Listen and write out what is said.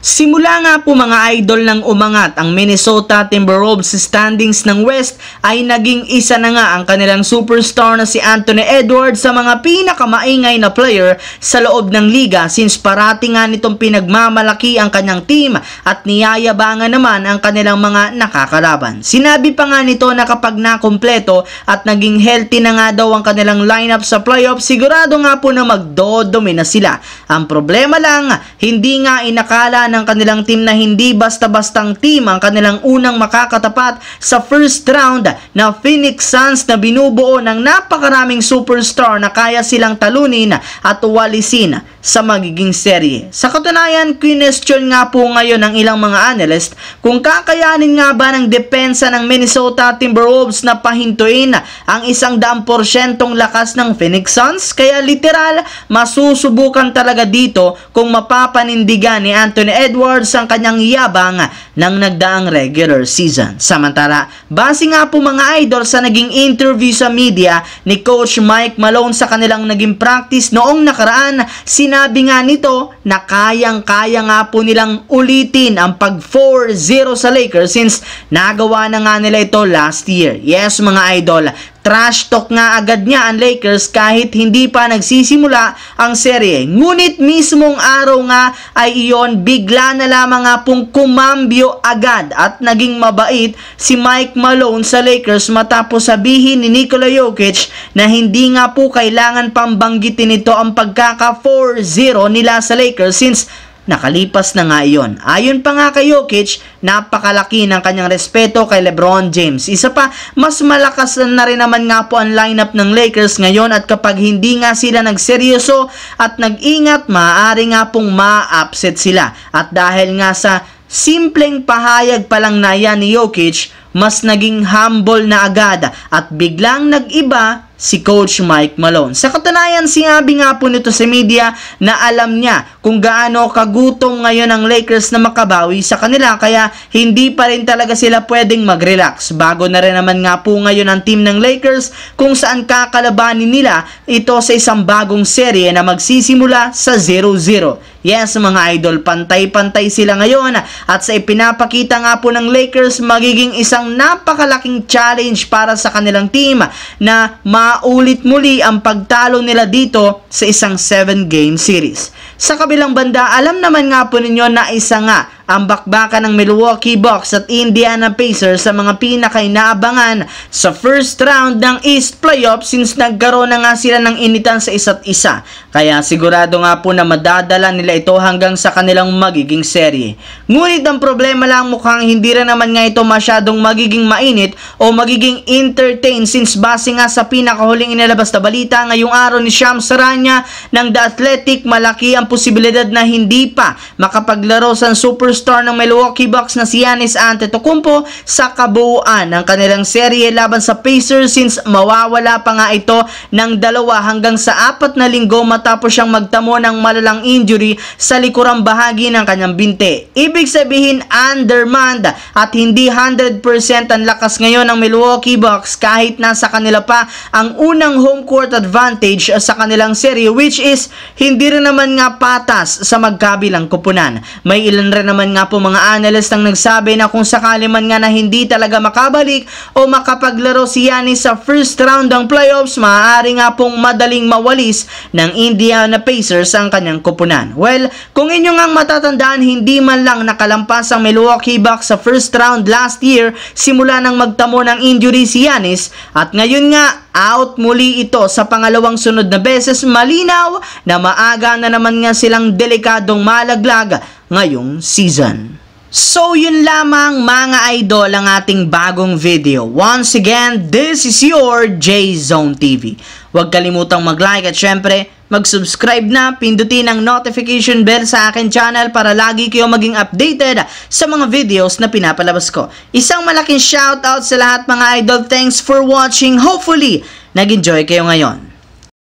Simula nga po mga idol ng umangat ang Minnesota Timberwolves standings ng West ay naging isa na nga ang kanilang superstar na si Anthony Edwards sa mga pinakamaingay na player sa loob ng liga since parati nga nitong pinagmamalaki ang kanyang team at niyayabangan naman ang kanilang mga nakakalaban. Sinabi pa nga nito na kapag nakumpleto at naging healthy na nga daw ang kanilang lineup sa playoff, sigurado nga po na magdodomina sila. Ang problema lang, hindi nga inakala ng kanilang team na hindi basta-bastang team ang kanilang unang makakatapat sa first round na Phoenix Suns na binubuo ng napakaraming superstar na kaya silang talunin at walisin sa magiging serye. Sa katunayan, question nga po ngayon ng ilang mga analyst kung kakayanin nga ba ng depensa ng Minnesota Timberwolves na pahintuin ang 100% lakas ng Phoenix Suns. Kaya literal, masusubukan talaga dito kung mapapanindigan ni Anthony Edwards ang kanyang yabang ng nagdaang regular season. Samantala, base nga po mga idol sa naging interview sa media ni Coach Mike Malone sa kanilang naging practice noong nakaraan, sinabi nga nito na kayang-kaya nga po nilang ulitin ang pag 4-0 sa Lakers since nagawa na nga nila ito last year. Yes mga idol, trash talk nga agad niya ang Lakers kahit hindi pa nagsisimula ang serye. Ngunit mismong araw nga ay iyon, bigla na lamang nga pong kumambyo agad at naging mabait si Mike Malone sa Lakers matapos sabihin ni Nikola Jokic na hindi nga po kailangan pang banggitin ito ang pagkaka 4-0 nila sa Lakers since nakalipas na nga iyon. Ayon pa nga kay Jokic, napakalaki ng kanyang respeto kay LeBron James. Isa pa, mas malakas na rin naman nga po ang lineup ng Lakers ngayon at kapag hindi nga sila nagseryoso at nag-ingat, maaari nga pong ma-upset sila. At dahil nga sa simpleng pahayag pa lang na yan ni Jokic, mas naging humble na agad at biglang nag-iba si Coach Mike Malone. Sa katunayan, sinabi nga po nito sa media na alam niya kung gaano kagutom ngayon ang Lakers na makabawi sa kanila kaya hindi pa rin talaga sila pwedeng mag-relax. Bago na rin naman nga po ngayon ang team ng Lakers kung saan kakalabanin nila ito sa isang bagong serye na magsisimula sa 0-0. Yes mga idol, pantay-pantay sila ngayon at sa ipinapakita nga po ng Lakers magiging isang napakalaking challenge para sa kanilang team na maulit muli ang pagtalo nila dito sa isang 7-game series. Sa kabilang banda, alam naman nga po ninyo na isa nga ang bakbakan ng Milwaukee Bucks at Indiana Pacers sa mga pinakainaabangan sa first round ng East Playoff since nagkaroon na nga sila ng initan sa isa't isa. Kaya sigurado nga po na madadala nila ito hanggang sa kanilang magiging serye. Ngunit ang problema lang mukhang hindi rin naman nga ito masyadong magiging mainit o magiging entertain since base nga sa pinakahuling inilabas na balita ngayong araw ni Shams Charania ng The Athletic, malaki ang posibilidad na hindi pa makapaglaro sa superstar ng Milwaukee Bucks na si Giannis Antetokounmpo sa kabuuan ng kanilang serye laban sa Pacers since mawawala pa nga ito ng 2 hanggang sa 4 na linggo matapos siyang magtamo ng malalang injury sa likurang bahagi ng kanyang binte. Ibig sabihin undermanned at hindi 100% ang lakas ngayon ng Milwaukee Bucks kahit nasa kanila pa ang unang home court advantage sa kanilang serye, which is hindi rin naman nga patas sa magkabilang koponan. May ilan rin naman nga po mga analyst ang nagsabi na kung sakali man nga na hindi talaga makabalik o makapaglaro si Giannis sa first round ng playoffs, maaari nga pong madaling mawalis ng Indiana Pacers ang kanyang koponan. Well, kung inyo ngang matatandaan, hindi man lang nakalampas ang Milwaukee Bucks sa first round last year simula nang magtamo ng injury si Giannis at ngayon nga out muli ito sa pangalawang sunod na beses. Malinaw na maaga na naman nga silang delikadong malaglag ngayong season. So yun lamang mga idol ang ating bagong video. Once again, this is your J-Zone TV. Huwag kalimutang mag-like at syempre mag-subscribe na, pindutin ang notification bell sa akin channel para lagi kayo maging updated sa mga videos na pinapalabas ko. Isang malaking shoutout sa lahat mga idol. Thanks for watching. Hopefully, nag-enjoy kayo ngayon.